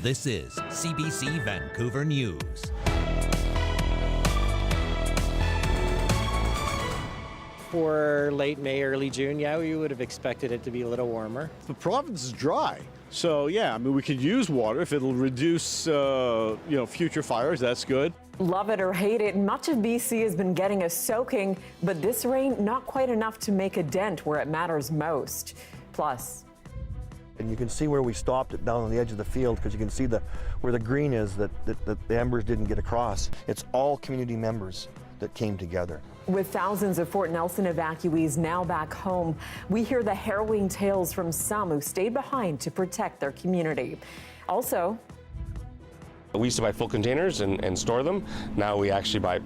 This is CBC Vancouver News. For late May, early June, yeah, we would have expected it to be a little warmer. The province is dry, so yeah, I mean, we could use water if it'll reduce, future fires. That's good. Love it or hate it, much of BC has been getting a soaking, but this rain not quite enough to make a dent where it matters most. Plus, and you can see where we stopped it down on the edge of the field because you can see where the green is that the embers didn't get across. It's all community members that came together. with thousands of Fort Nelson evacuees now back home, we hear the harrowing tales from some who stayed behind to protect their community. Also, we used to buy full containers and store them. Now we actually buy,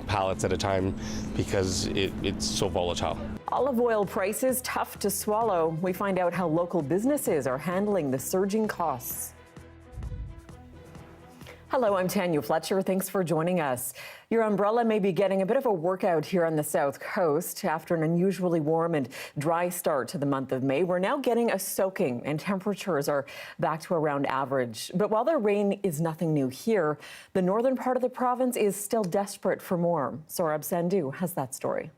pallets at a time because it's so volatile. olive oil prices tough to swallow. We find out how local businesses are handling the surging costs. Hello, I'm Tanya Fletcher. Thanks for joining us. Your umbrella may be getting a bit of a workout here on the South Coast. After an unusually warm and dry start to the month of May, we're now getting a soaking and temperatures are back to around average. But while the rain is nothing new here, the northern part of the province is still desperate for more. Saurabh Sandhu has that story.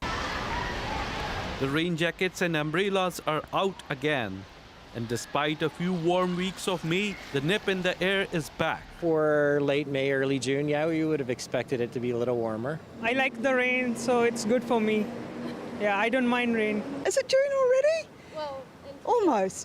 The rain jackets and umbrellas are out again. And despite a few warm weeks of May, the nip in the air is back. For late May, early June, yeah, we would have expected it to be a little warmer. I like the rain, so it's good for me. Yeah, I don't mind rain. Is it June already? Well,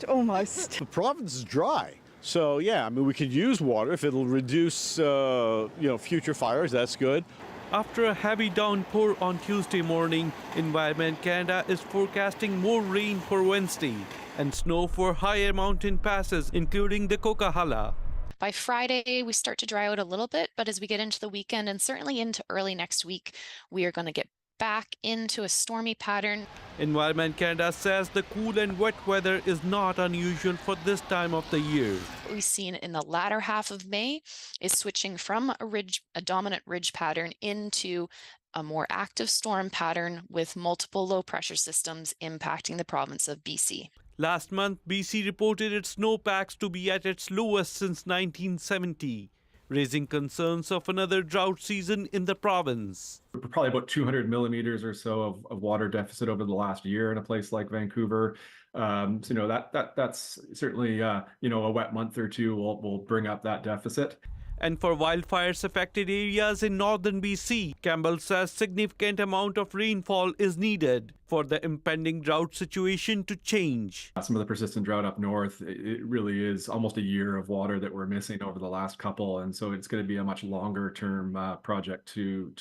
almost. The province is dry, so yeah, I mean, we could use water if it'll reduce, future fires. That's good. After a heavy downpour on Tuesday morning, Environment Canada is forecasting more rain for Wednesday and snow for higher mountain passes, including the Coquihalla. By Friday, we start to dry out a little bit, but as we get into the weekend and certainly into early next week, we are going to get back into a stormy pattern. Environment Canada says the cool and wet weather is not unusual for this time of the year. What we've seen in the latter half of May is switching from a dominant ridge pattern into a more active storm pattern with multiple low pressure systems impacting the province of BC. Last month, BC reported its snowpacks to be at its lowest since 1970, raising concerns of another drought season in the province. Probably about 200 millimeters or so of water deficit over the last year in a place like Vancouver. That's certainly a wet month or two will bring up that deficit. And for wildfires affected areas in northern BC, Campbell says significant amount of rainfall is needed for the impending drought situation to change. Some of the persistent drought up north, it really is almost a year of water that we're missing over the last couple. And so it's going to be a much longer term project to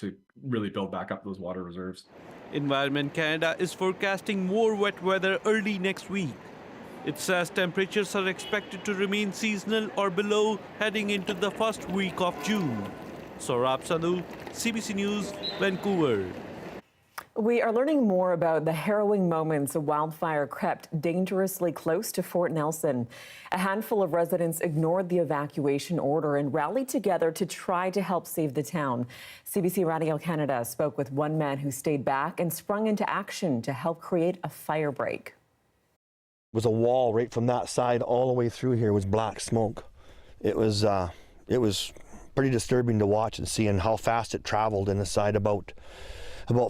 really build back up those water reserves. Environment Canada is forecasting more wet weather early next week. It says temperatures are expected to remain seasonal or below heading into the first week of June. Saurabh Sandhu, CBC News, Vancouver. We are learning more about the harrowing moments a wildfire crept dangerously close to Fort Nelson. A handful of residents ignored the evacuation order and rallied together to try to help save the town. CBC Radio Canada spoke with one man who stayed back and sprung into action to help create a fire break. It was a wall right from that side all the way through here was black smoke. It was pretty disturbing to watch and see, and how fast it traveled. In the side about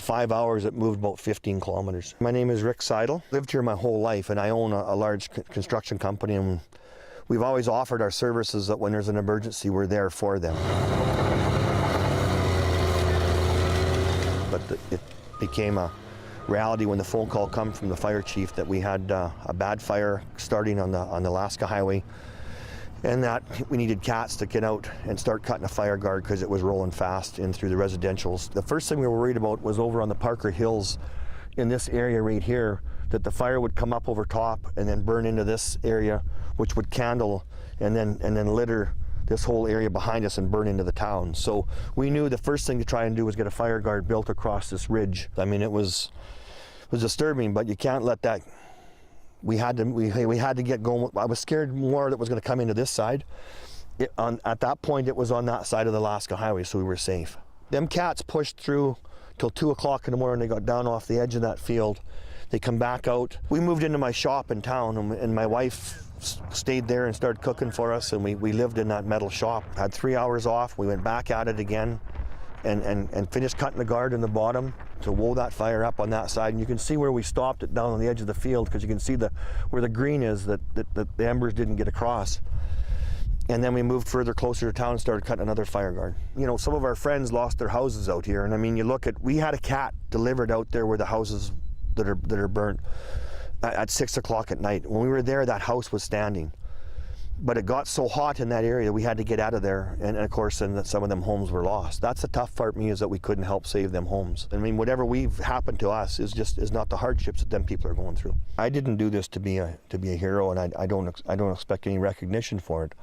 5 hours, it moved about 15 kilometers. My name is Rick Seidel. Lived here my whole life, and I own a large construction company, and we've always offered our services that when there's an emergency, we're there for them. But it became a reality when the phone call come from the fire chief that we had a bad fire starting on the Alaska Highway, and that we needed cats to get out and start cutting a fire guard because it was rolling fast in through the residentials. The first thing we were worried about was over on the Parker Hills in this area right here, that the fire would come up over top and then burn into this area, which would candle and then litter this whole area behind us and burn into the town. So we knew the first thing to try and do was get a fire guard built across this ridge. I mean, it was disturbing, but you can't let that. We had to get going. I was scared more that was going to come into this side. At that point, it was on that side of the Alaska Highway, so we were safe. Them cats pushed through till 2 o'clock in the morning. They got down off the edge of that field. They come back out. We moved into my shop in town, and my wife stayed there and started cooking for us, and we lived in that metal shop. Had 3 hours off. We went back at it again and finished cutting the guard in the bottom to woe that fire up on that side. And you can see where we stopped it down on the edge of the field, because you can see where the green is that the embers didn't get across. And then we moved further closer to town and started cutting another fire guard. You know, some of our friends lost their houses out here, and I mean, you look at, we had a cat delivered out there where the houses that are burnt at 6 o'clock at night. When we were there, that house was standing. But it got so hot in that area, we had to get out of there. And of course, then some of them homes were lost. That's the tough part for me, is that we couldn't help save them homes. I mean, whatever we've happened to us is not the hardships that them people are going through. I didn't do this to be a hero, and I don't expect any recognition for it.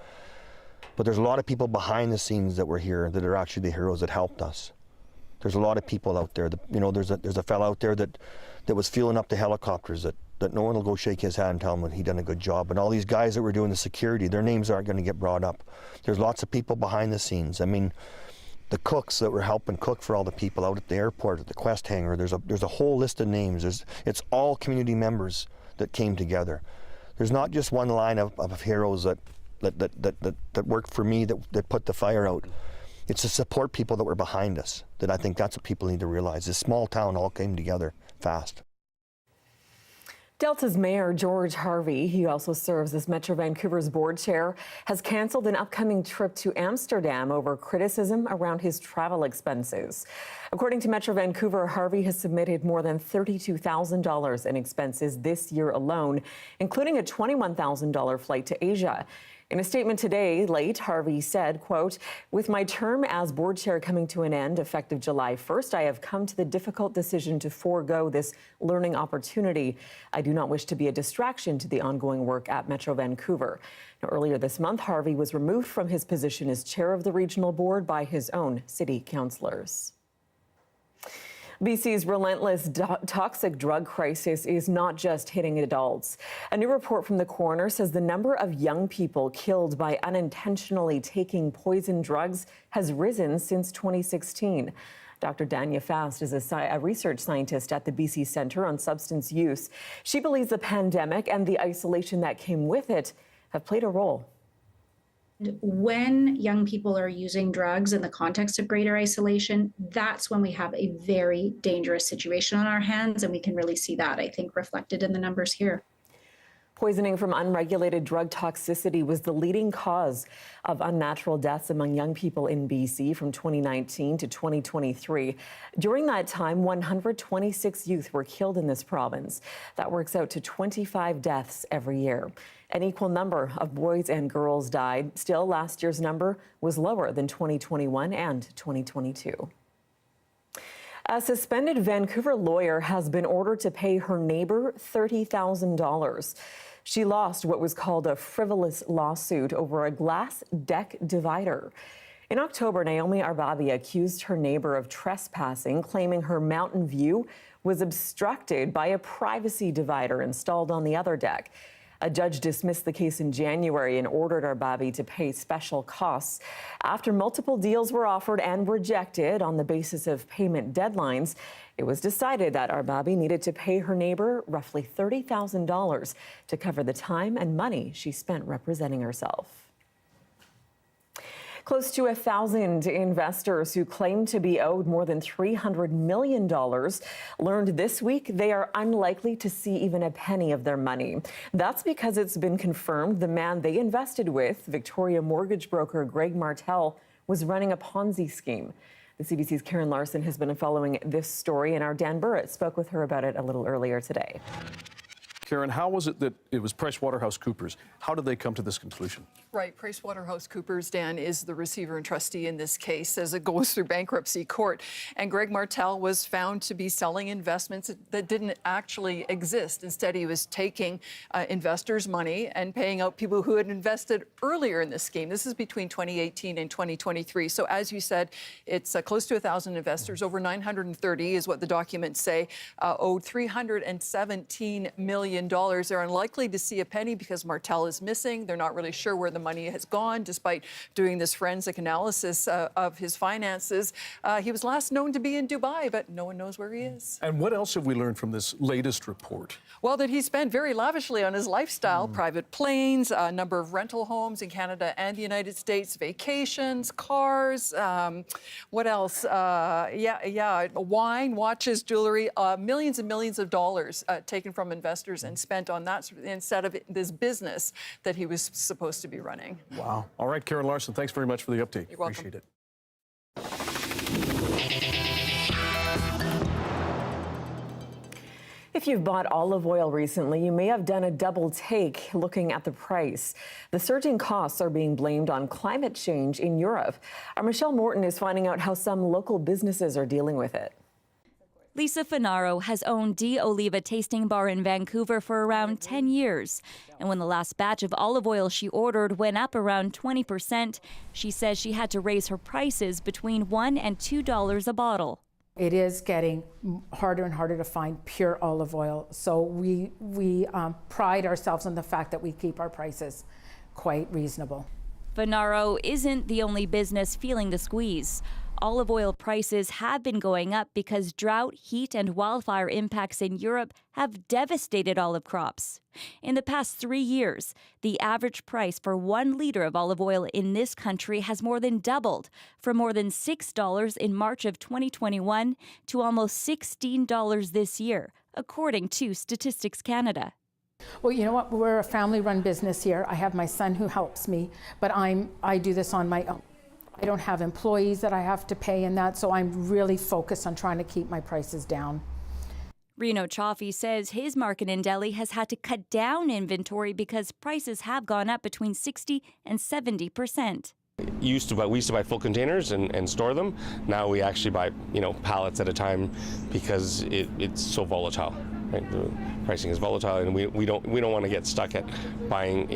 But there's a lot of people behind the scenes that were here that are actually the heroes that helped us. There's a lot of people out there that, you know, there's a fellow out there that was fueling up the helicopters that no one will go shake his hand and tell him that he done a good job. And all these guys that were doing the security, their names aren't going to get brought up. There's lots of people behind the scenes. I mean, the cooks that were helping cook for all the people out at the airport, at the Quest hangar, there's a whole list of names. It's all community members that came together. There's not just one line of heroes that worked for me that put the fire out. It's the support people that were behind us, that I think that's what people need to realize. This small town all came together fast. Delta's Mayor George Harvey, he also serves as Metro Vancouver's board chair, has cancelled an upcoming trip to Amsterdam over criticism around his travel expenses. According to Metro Vancouver, Harvey has submitted more than $32,000 in expenses this year alone, including a $21,000 flight to Asia. In a statement today, late, Harvey said, quote, "With my term as board chair coming to an end effective July 1st, I have come to the difficult decision to forego this learning opportunity. I do not wish to be a distraction to the ongoing work at Metro Vancouver." Now, earlier this month, Harvey was removed from his position as chair of the regional board by his own city councillors. BC's relentless toxic drug crisis is not just hitting adults. A new report from the coroner says the number of young people killed by unintentionally taking poison drugs has risen since 2016. Dr. Tanya Fletcher is a research scientist at the BC Centre on Substance Use. She believes the pandemic and the isolation that came with it have played a role. When young people are using drugs in the context of greater isolation, that's when we have a very dangerous situation on our hands, and we can really see that, I think, reflected in the numbers here. Poisoning from unregulated drug toxicity was the leading cause of unnatural deaths among young people in BC from 2019 to 2023. During that time, 126 youth were killed in this province. That works out to 25 deaths every year. An equal number of boys and girls died. Still, last year's number was lower than 2021 and 2022. A suspended Vancouver lawyer has been ordered to pay her neighbor $30,000. She lost what was called a frivolous lawsuit over a glass deck divider. In October, Naomi Arbabi accused her neighbor of trespassing, claiming her mountain view was obstructed by a privacy divider installed on the other deck. A judge dismissed the case in January and ordered Arbabi to pay special costs. After multiple deals were offered and rejected on the basis of payment deadlines, it was decided that Arbabi needed to pay her neighbor roughly $30,000 to cover the time and money she spent representing herself. Close to 1,000 investors who claim to be owed more than $300 million learned this week they are unlikely to see even a penny of their money. That's because it's been confirmed the man they invested with, Victoria mortgage broker Greg Martel, was running a Ponzi scheme. The CBC's Karen Larson has been following this story, and our Dan Burrett spoke with her about it a little earlier today. Karen, how was it that it was PricewaterhouseCoopers? How did they come to this conclusion? Right. PricewaterhouseCoopers, Dan, is the receiver and trustee in this case as it goes through bankruptcy court. And Greg Martel was found to be selling investments that didn't actually exist. Instead, he was taking investors' money and paying out people who had invested earlier in this scheme. This is between 2018 and 2023. So as you said, it's close to 1,000 investors. Over 930 is what the documents say, owed $317 million. million. They're unlikely to see a penny because Martel is missing. They're not really sure where the money has gone, despite doing this forensic analysis of his finances. He was last known to be in Dubai, but no one knows where he is. And what else have we learned from this latest report? Well, that he spent very lavishly on his lifestyle, private planes, a number of rental homes in Canada and the United States, vacations, cars, what else? Wine, watches, jewelry, millions and millions of dollars taken from investors and spent on that instead of this business that he was supposed to be running. Wow. All right, Karen Larson, thanks very much for the update. You're welcome. Appreciate it. If you've bought olive oil recently, you may have done a double take looking at the price. The surging costs are being blamed on climate change in Europe. Our Michelle Morton is finding out how some local businesses are dealing with it. Lisa Finaro has owned D. Oliva Tasting Bar in Vancouver for around 10 years. And when the last batch of olive oil she ordered went up around 20%, she says she had to raise her prices between $1 and $2 a bottle. It is getting harder and harder to find pure olive oil. So we pride ourselves on the fact that we keep our prices quite reasonable. Finaro isn't the only business feeling the squeeze. Olive oil prices have been going up because drought, heat, and wildfire impacts in Europe have devastated olive crops. In the past 3 years, the average price for 1 liter of olive oil in this country has more than doubled, from more than $6 in March of 2021 to almost $16 this year, according to Statistics Canada. Well, you know what? We're a family-run business here. I have my son who helps me, but I do this on my own. I don't have employees that I have to pay and that, so I'm really focused on trying to keep my prices down. Reno Chaffee says his market in Delhi has had to cut down inventory because prices have gone up between 60 and 70%. We used to buy full containers and store them. Now we actually buy, pallets at a time because it's so volatile. Right? The pricing is volatile, and we don't want to get stuck at buying,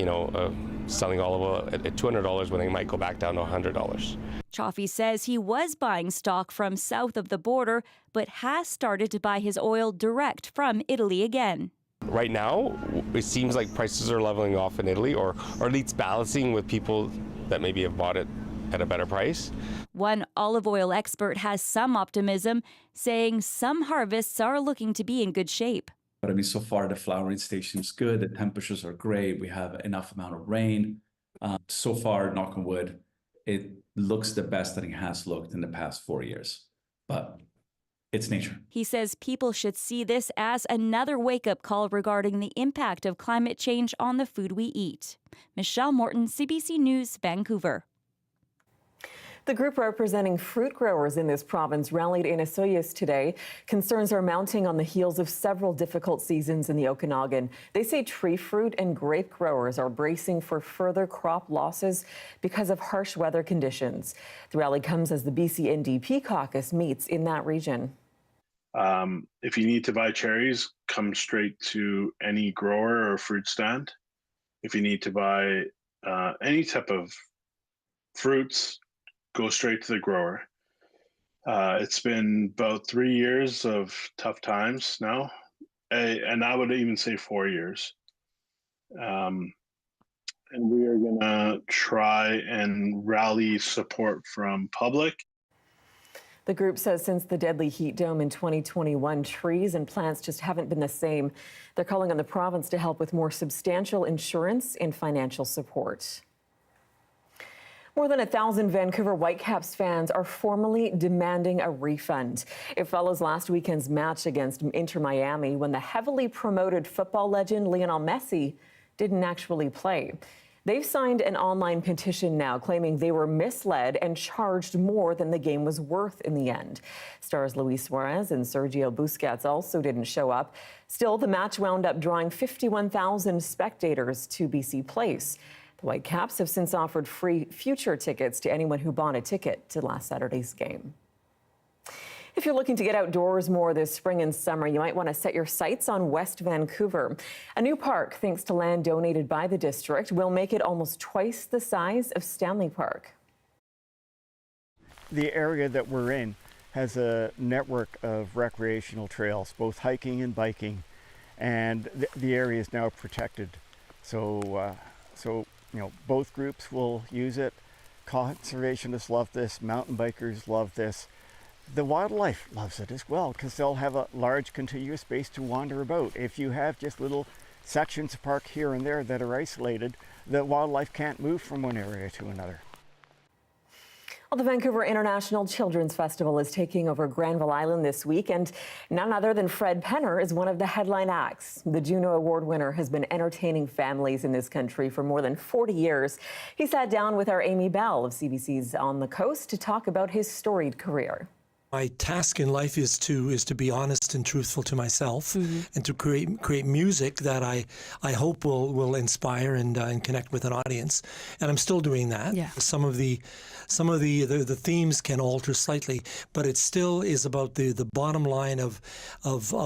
selling olive oil at $200 when they might go back down to $100. Chaffee says he was buying stock from south of the border, but has started to buy his oil direct from Italy again. Right now, it seems like prices are leveling off in Italy, or at least balancing with people that maybe have bought it at a better price. One olive oil expert has some optimism, saying some harvests are looking to be in good shape. But I mean, so far the flowering station is good. The temperatures are great. We have enough amount of rain. So far, knock on wood, it looks the best that it has looked in the past 4 years. But it's nature. He says people should see this as another wake-up call regarding the impact of climate change on the food we eat. Michelle Morton, CBC News, Vancouver. The group representing fruit growers in this province rallied in Osoyoos today. Concerns are mounting on the heels of several difficult seasons in the Okanagan. They say tree fruit and grape growers are bracing for further crop losses because of harsh weather conditions. The rally comes as the BC NDP caucus meets in that region. If you need to buy cherries, come straight to any grower or fruit stand. If you need to buy any type of fruits, go straight to the grower. It's been about 3 years of tough times now, and I would even say 4 years. And we are going to try and rally support from public. The group says since the deadly heat dome in 2021, trees and plants just haven't been the same. They're calling on the province to help with more substantial insurance and financial support. More than 1,000 Vancouver Whitecaps fans are formally demanding a refund. It follows last weekend's match against Inter Miami when the heavily promoted football legend Lionel Messi didn't actually play. They've signed an online petition now claiming they were misled and charged more than the game was worth in the end. Stars Luis Suarez and Sergio Busquets also didn't show up. Still, the match wound up drawing 51,000 spectators to BC Place. The Whitecaps have since offered free future tickets to anyone who bought a ticket to last Saturday's game. If you're looking to get outdoors more this spring and summer, you might want to set your sights on West Vancouver. A new park, thanks to land donated by the district, will make it almost twice the size of Stanley Park. The area that we're in has a network of recreational trails, both hiking and biking. and the area is now protected. So both groups will use it. Conservationists love this. Mountain bikers love this. The wildlife loves it as well because they'll have a large contiguous space to wander about. If you have just little sections of park here and there that are isolated, the wildlife can't move from one area to another. Well, the Vancouver International Children's Festival is taking over Granville Island this week, and none other than Fred Penner is one of the headline acts. The Juno Award winner has been entertaining families in this country for more than 40 years. He sat down with our Amy Bell of CBC's On the Coast to talk about his storied career. My task in life is to be honest and truthful to myself, and to create music that I hope will inspire and connect with an audience. And I'm still doing that. Yeah. Some of the themes can alter slightly, but it still is about the bottom line of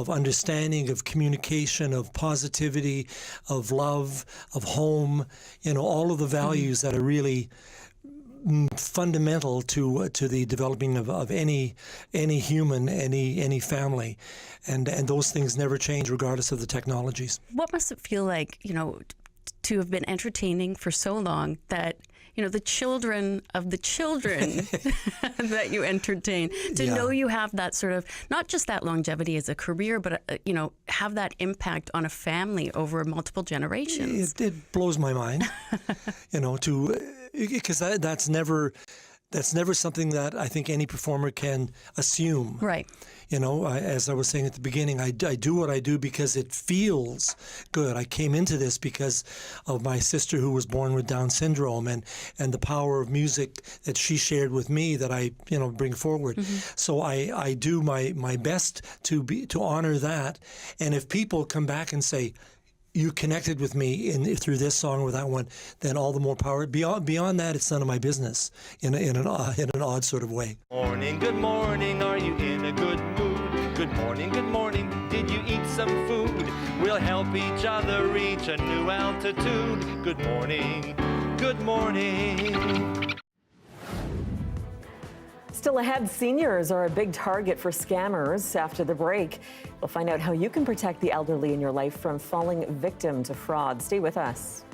understanding, of communication, of positivity, of love, of home. All of the values that are really fundamental to the developing of any human, any family, and those things never change regardless of the technologies. What must it feel like, to have been entertaining for so long that the children of the children that you entertain, to know you have that sort of, not just that longevity as a career, but, have that impact on a family over multiple generations? It blows my mind, because that's never something that I think any performer can assume. Right. As I was saying at the beginning, I do what I do because it feels good. I came into this because of my sister who was born with Down syndrome and the power of music that she shared with me that I bring forward. So I do my best to honor that. And if people come back and say, you connected with me through this song or that one, then all the more power. Beyond that, it's none of my business in an odd sort of way. Good morning, are you in a good mood? Good morning, did you eat some food? We'll help each other reach a new altitude. Good morning, good morning. Still ahead, seniors are a big target for scammers. After the break, we'll find out how you can protect the elderly in your life from falling victim to fraud. Stay with us.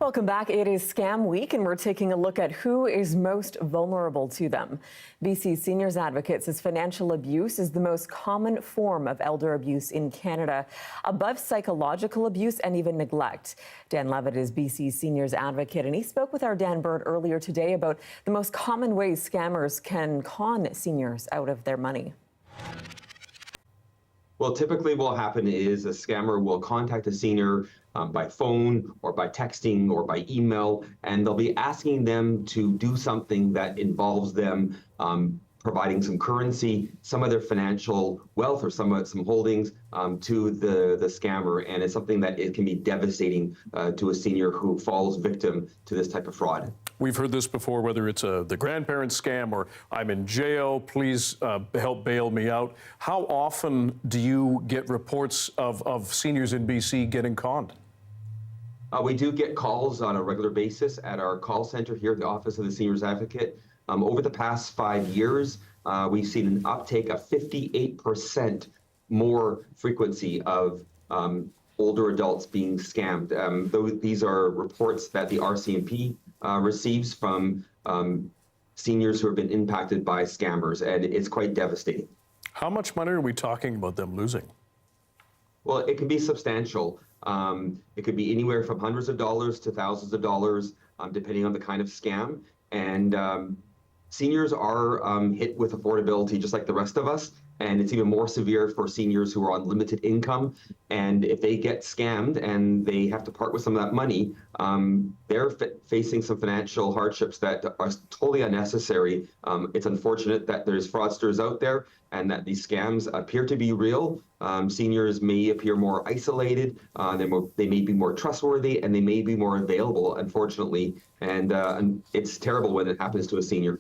Welcome back. It is Scam Week, and we're taking a look at who is most vulnerable to them. BC Seniors Advocate says financial abuse is the most common form of elder abuse in Canada, above psychological abuse and even neglect. Dan Levitt is BC Seniors Advocate, and he spoke with our Dan Bird earlier today about the most common ways scammers can con seniors out of their money. Well, typically what will happen is a scammer will contact a senior by phone or by texting or by email, and they'll be asking them to do something that involves them providing some currency, some of their financial wealth or some holdings to the scammer. And it's something that it can be devastating to a senior who falls victim to this type of fraud. We've heard this before, whether it's the grandparent scam or I'm in jail, please help bail me out. How often do you get reports of seniors in BC getting conned? We do get calls on a regular basis at our call center here at the Office of the Seniors Advocate. Over the past 5 years, we've seen an uptake of 58% more frequency of older adults being scammed. These are reports that the RCMP receives from seniors who have been impacted by scammers, and it's quite devastating. How much money are we talking about them losing? Well, it can be substantial. It could be anywhere from hundreds of dollars to thousands of dollars, depending on the kind of scam. And seniors are hit with affordability just like the rest of us. And it's even more severe for seniors who are on limited income. And if they get scammed and they have to part with some of that money, they're facing some financial hardships that are totally unnecessary. It's unfortunate that there's fraudsters out there and that these scams appear to be real. Seniors may appear more isolated, they may be more trustworthy, and they may be more available, unfortunately. And it's terrible when it happens to a senior.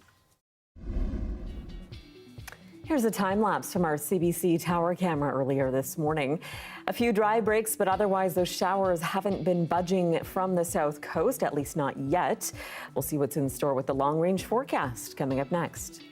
Here's a time lapse from our CBC tower camera earlier this morning. A few dry breaks, but otherwise those showers haven't been budging from the south coast, at least not yet. We'll see what's in store with the long-range forecast coming up next.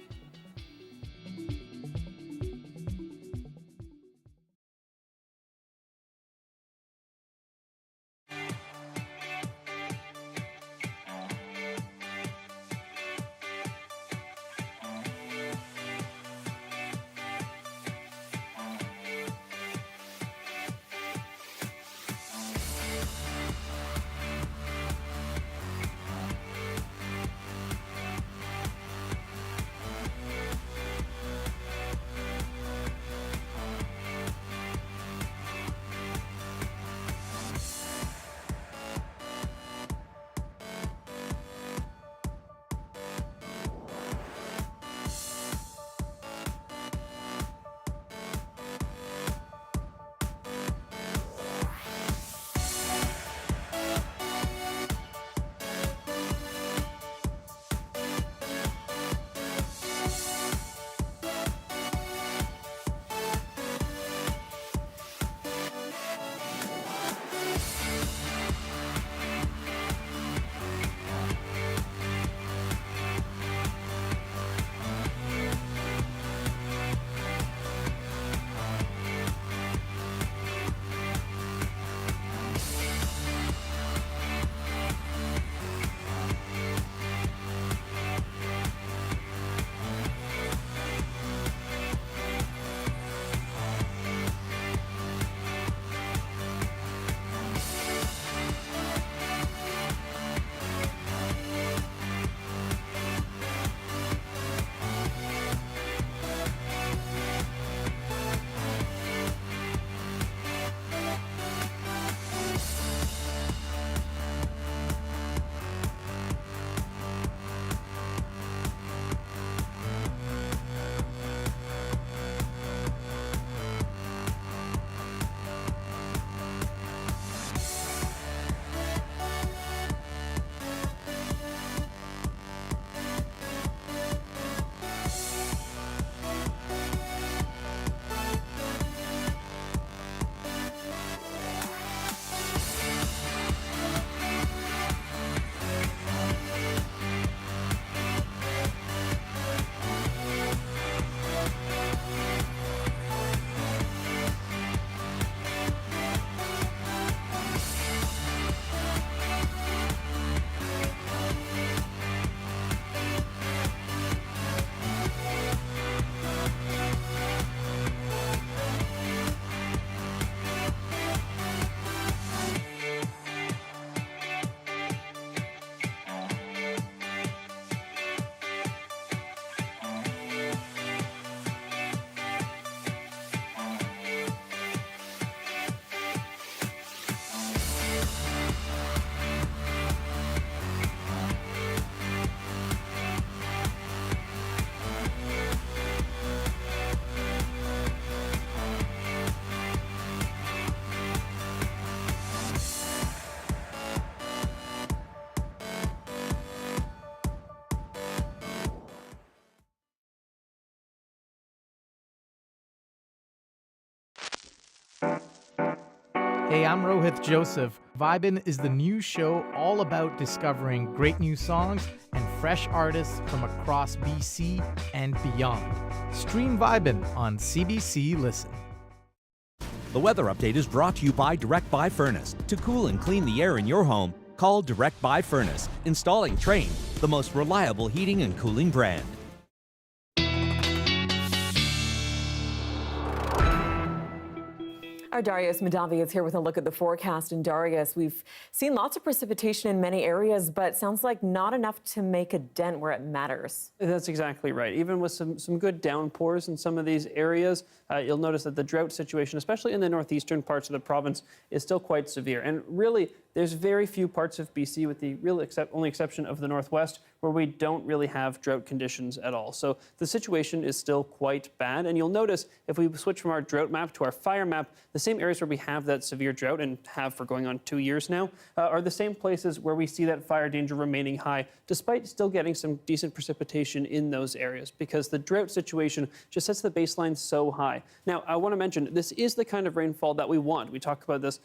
Hey, I'm Rohith Joseph. Vibin' is the new show all about discovering great new songs and fresh artists from across BC and beyond. Stream Vibin' on CBC Listen. The weather update is brought to you by Direct Buy Furnace. To cool and clean the air in your home, call Direct Buy Furnace. Installing Trane, the most reliable heating and cooling brand. Our Darius Madavi is here with a look at the forecast. And Darius, we've seen lots of precipitation in many areas, but sounds like not enough to make a dent where it matters. That's exactly right. Even with some good downpours in some of these areas, you'll notice that the drought situation, especially in the northeastern parts of the province, is still quite severe. And really, there's very few parts of BC, with the only exception of the northwest, where we don't really have drought conditions at all. So the situation is still quite bad. And you'll notice if we switch from our drought map to our fire map, the same areas where we have that severe drought and have for going on 2 years now are the same places where we see that fire danger remaining high, despite still getting some decent precipitation in those areas, because the drought situation just sets the baseline so high. Now, I want to mention, this is the kind of rainfall that we want. We talk about this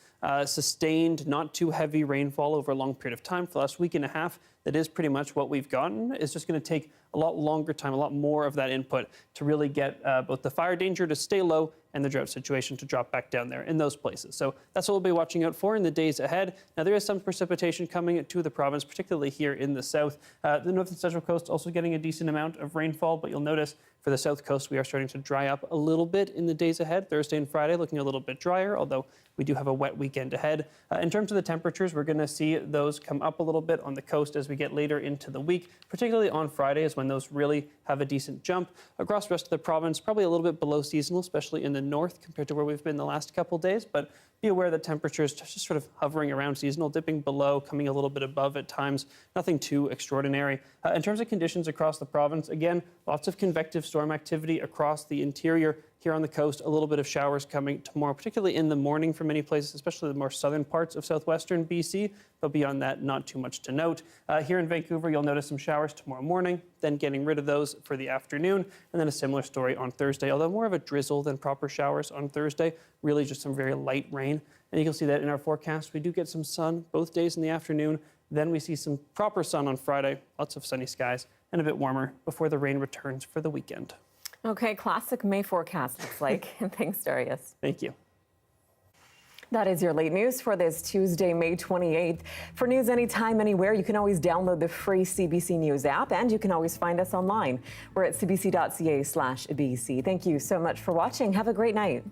sustained, not too heavy rainfall over a long period of time. For the last week and a half, that is pretty much what we've gotten. It's just going to take a lot longer time, a lot more of that input to really get both the fire danger to stay low and the drought situation to drop back down there in those places. So that's what we'll be watching out for in the days ahead. Now, there is some precipitation coming to the province, particularly here in the south. The north and central coast also getting a decent amount of rainfall, but you'll notice for the south coast, we are starting to dry up a little bit in the days ahead. Thursday and Friday looking a little bit drier, although we do have a wet weekend ahead. In terms of the temperatures, we're going to see those come up a little bit on the coast as we get later into the week, particularly on Friday is when those really have a decent jump. Across the rest of the province, probably a little bit below seasonal, especially in the north compared to where we've been the last couple days, but be aware that temperatures just sort of hovering around seasonal, dipping below, coming a little bit above at times, nothing too extraordinary. In terms of conditions across the province, again, lots of convective storm activity across the interior. Here on the coast, a little bit of showers coming tomorrow, particularly in the morning for many places, especially the more southern parts of southwestern BC. But beyond that, not too much to note. Here in Vancouver, you'll notice some showers tomorrow morning, then getting rid of those for the afternoon, and then a similar story on Thursday, although more of a drizzle than proper showers on Thursday, really just some very light rain. And you can see that in our forecast. We do get some sun both days in the afternoon. Then we see some proper sun on Friday, lots of sunny skies, and a bit warmer before the rain returns for the weekend. Okay, classic May forecast, looks like. And thanks, Darius. Thank you. That is your late news for this Tuesday, May 28th. For news anytime, anywhere, you can always download the free CBC News app, and you can always find us online. We're at cbc.ca/BC. Thank you so much for watching. Have a great night.